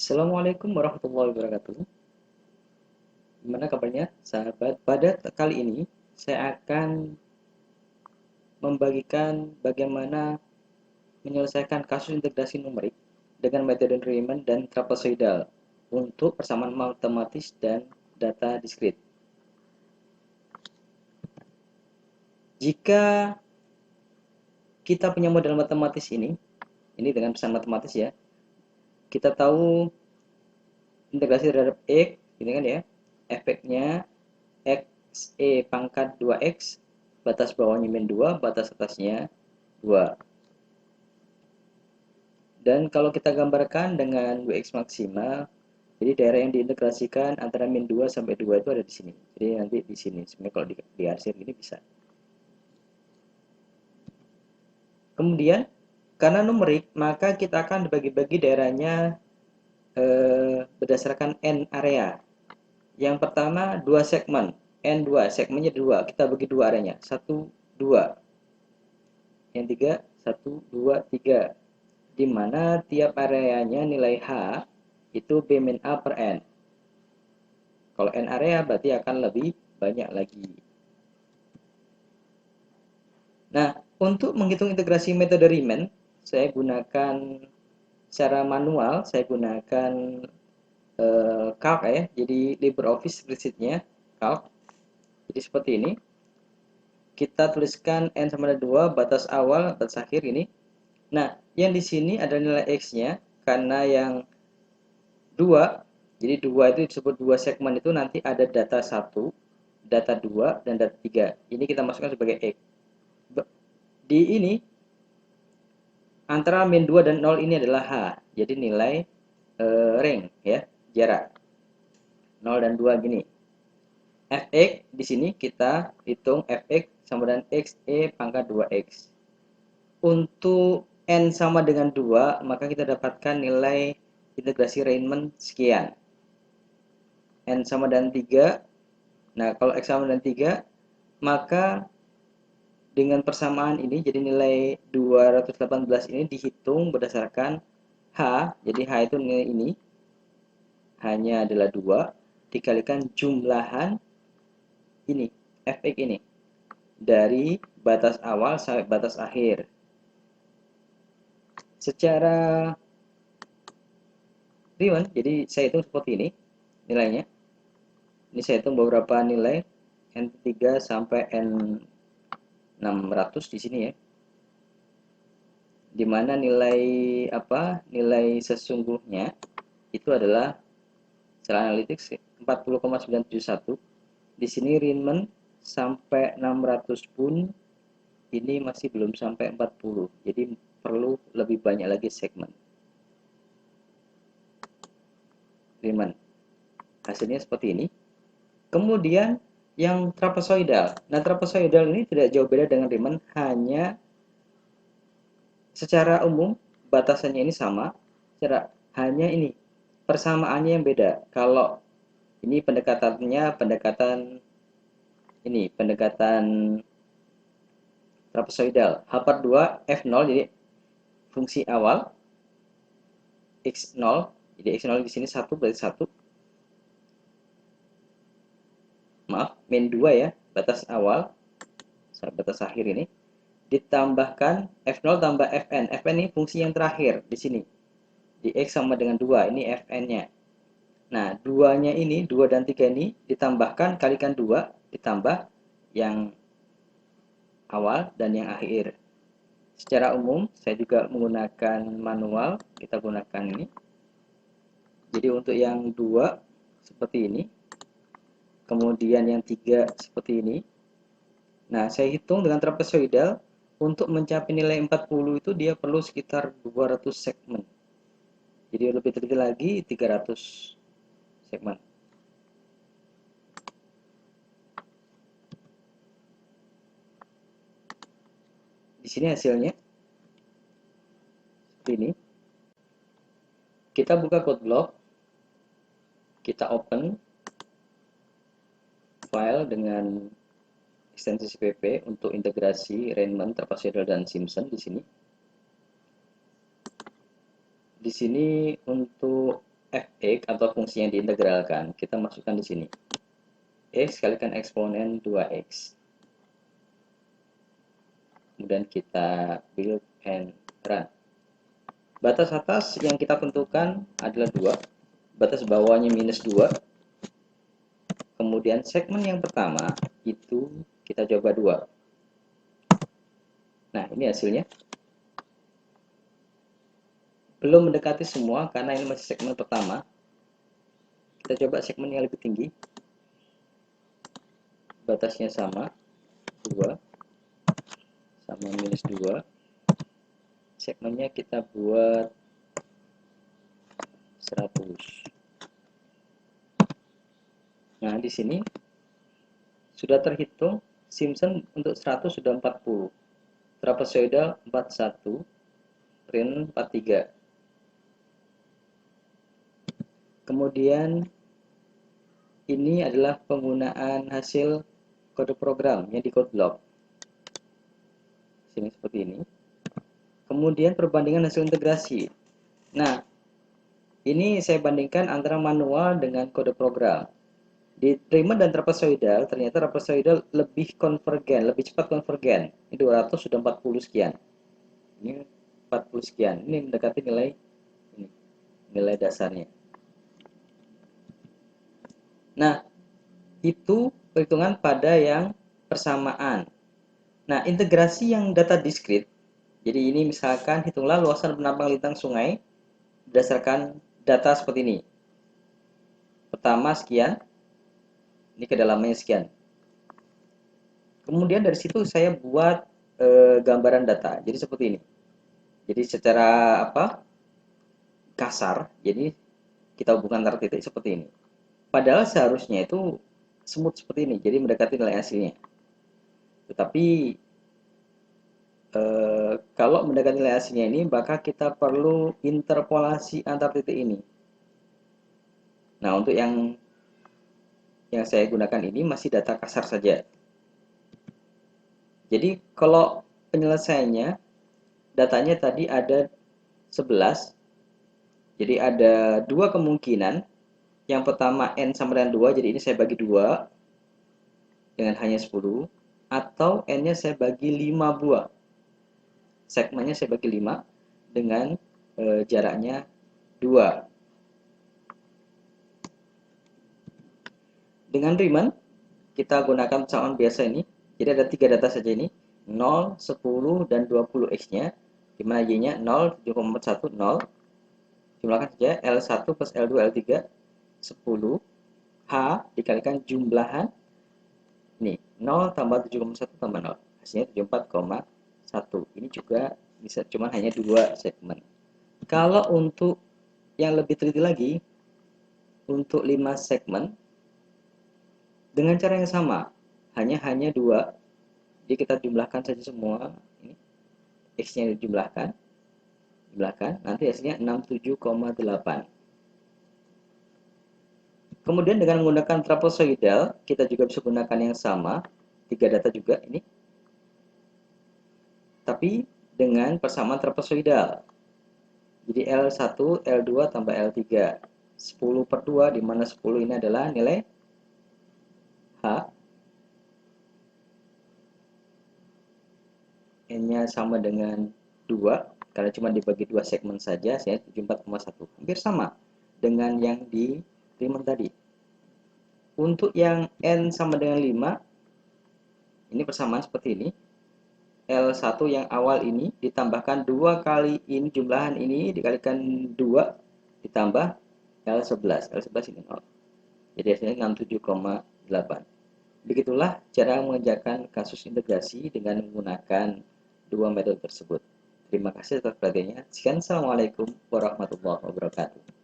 Assalamualaikum warahmatullahi wabarakatuh. Gimana kabarnya, sahabat? Pada kali ini, saya akan membagikan bagaimana menyelesaikan kasus integrasi numerik dengan metode Riemann dan trapezoidal untuk persamaan matematis dan data diskrit. Jika kita punya model matematis ini dengan persamaan matematis ya, kita tahu integrasi terhadap X, ini kan ya, efeknya X E pangkat 2X, batas bawahnya min 2, batas atasnya 2. Dan kalau kita gambarkan dengan Wx maksimal, jadi daerah yang diintegrasikan antara min 2 sampai 2 itu ada di sini. Jadi nanti di sini, sebenarnya kalau diarsir gini bisa. Kemudian, karena numerik, maka kita akan dibagi-bagi daerahnya berdasarkan n area. Yang pertama, 2 segmen. N2, segmennya 2. Kita bagi 2 areanya. 1, 2. Yang 3, 1, 2, 3. Di mana tiap areanya nilai H itu B-A per N. Kalau N area berarti akan lebih banyak lagi. Nah, untuk menghitung integrasi metode Riemann, saya gunakan secara manual, saya gunakan Calc ya, jadi LibreOffice spreadsheet-nya Calc. Jadi seperti ini. Kita tuliskan N sama dengan 2, batas awal, batas akhir ini. Nah, yang di sini ada nilai X-nya, karena yang 2, jadi 2 itu disebut 2 segmen itu nanti ada data 1, data 2, dan data 3. Ini kita masukkan sebagai X. Di ini, antara min 2 dan 0 ini adalah H, jadi nilai range ya, jarak. 0 dan 2 gini. Fx di sini kita hitung Fx sama dengan X E pangkat 2X. Untuk N sama dengan 2, maka kita dapatkan nilai integrasi Riemann sekian. N sama dengan 3. Nah, kalau X sama dengan 3, maka dengan persamaan ini, jadi nilai 218 ini dihitung berdasarkan H. Jadi H itu nilai ini, hanya adalah 2, dikalikan jumlahan ini, Fx ini. Dari batas awal sampai batas akhir. Secara Riemann, jadi saya hitung seperti ini nilainya. Ini saya hitung beberapa nilai N3 sampai N600 di sini ya. Dimana nilai nilai sesungguhnya itu adalah secara analitik 40,971. Di sini Riemann sampai 600 pun ini masih belum sampai 40. Jadi perlu lebih banyak lagi segmen Riemann. Hasilnya seperti ini. Kemudian yang trapezoidal. Nah, trapezoidal ini tidak jauh beda dengan Riemann, hanya secara umum batasannya ini sama. Hanya ini persamaannya yang beda. Kalau ini pendekatannya pendekatan trapezoidal. H per 2 F0, jadi fungsi awal X0, jadi X0 di sini 1 berarti 1. Maaf, min 2 ya, batas awal sampai batas akhir ini. Ditambahkan F0 tambah Fn. Fn ini fungsi yang terakhir di sini. Di X sama dengan 2, ini Fn-nya. Nah, 2-nya ini, 2 dan 3 ini ditambahkan, kalikan 2, ditambah yang awal dan yang akhir. Secara umum, saya juga menggunakan manual, kita gunakan ini. Jadi untuk yang 2, seperti ini. Kemudian yang 3, seperti ini. Nah, saya hitung dengan trapezoidal, untuk mencapai nilai 40 itu dia perlu sekitar 200 segmen. Jadi lebih teliti lagi 300 segmen. Di sini hasilnya seperti ini. Kita buka code block, kita open file dengan ekstensi CPP untuk integrasi Riemann, trapezoidal dan Simpson di sini. Di sini untuk fx atau fungsi yang diintegralkan, kita masukkan di sini. X kalikan eksponen 2x. Kemudian kita build and run. Batas atas yang kita tentukan adalah 2. Batas bawahnya minus 2. Kemudian segmen yang pertama itu kita coba 2. Nah, ini hasilnya. Belum mendekati semua karena ini masih segmen pertama. Kita coba segmen yang lebih tinggi. Batasnya sama, 2 sama minus 2. Segmennya kita buat 100. Nah, di sini sudah terhitung Simpson untuk 100 sudah 40. Trapezoidal 41, rin 43. Kemudian ini adalah penggunaan hasil kode program yang di code block. Sini seperti ini. Kemudian perbandingan hasil integrasi. Nah, ini saya bandingkan antara manual dengan kode program. Di Riemann dan trapezoidal, ternyata trapezoidal lebih konvergen, lebih cepat konvergen. Ini 200 sudah 40 sekian. Ini 40 sekian. Ini mendekati nilai ini, nilai dasarnya. Nah, itu perhitungan pada yang persamaan. Nah, integrasi yang data diskrit. Jadi ini misalkan hitunglah luasan penambang lintang sungai berdasarkan data seperti ini. Pertama sekian, ini kedalamannya sekian. Kemudian dari situ saya buat gambaran data. Jadi seperti ini. Jadi secara kasar, jadi kita hubungkan antar titik seperti ini. Padahal seharusnya itu smooth seperti ini, jadi mendekati nilai aslinya. Tetapi kalau mendekati nilai aslinya ini, maka kita perlu interpolasi antar titik ini. Nah, untuk yang saya gunakan ini masih data kasar saja. Jadi kalau penyelesaiannya, datanya tadi ada 11. Jadi ada dua kemungkinan. Yang pertama n sama dengan 2, jadi ini saya bagi 2 dengan hanya 10. Atau n-nya saya bagi 5 buah. Segmennya saya bagi 5 dengan jaraknya 2. Dengan Riemann, kita gunakan persamaan biasa ini. Jadi ada 3 data saja ini. 0, 10, dan 20 X-nya. Dimana Y-nya 0, 7,41, 0. Jumlahkan saja L1 plus L2, L3, 10. H dikalikan jumlahan. Ini 0 tambah 7,1 tambah 0. Hasilnya 74,1. Ini juga bisa cuma hanya 2 segmen. Kalau untuk yang lebih teliti lagi, untuk 5 segmen, dengan cara yang sama, hanya 2. Jadi kita jumlahkan saja semua. Ini X-nya dijumlahkan. Nanti hasilnya 67,8. Kemudian dengan menggunakan trapezoidal, kita juga bisa gunakan yang sama. 3 data juga ini. Tapi dengan persamaan trapezoidal. Jadi L1, L2 tambah L3. 10/2, di mana 10 ini adalah nilai H. N-nya sama dengan 2, karena cuma dibagi 2 segmen saja, saya 74,1. Hampir sama dengan yang di Riemann tadi. Untuk yang N sama dengan 5, ini persamaan seperti ini. L1 yang awal ini ditambahkan 2 kali ini, jumlahan ini dikalikan 2 ditambah L11. L11 ini 0. Jadi hasilnya 67,8. Begitulah cara mengerjakan kasus integrasi dengan menggunakan 2 metode tersebut. Terima kasih atas perhatiannya. Sekian, assalamualaikum warahmatullahi wabarakatuh.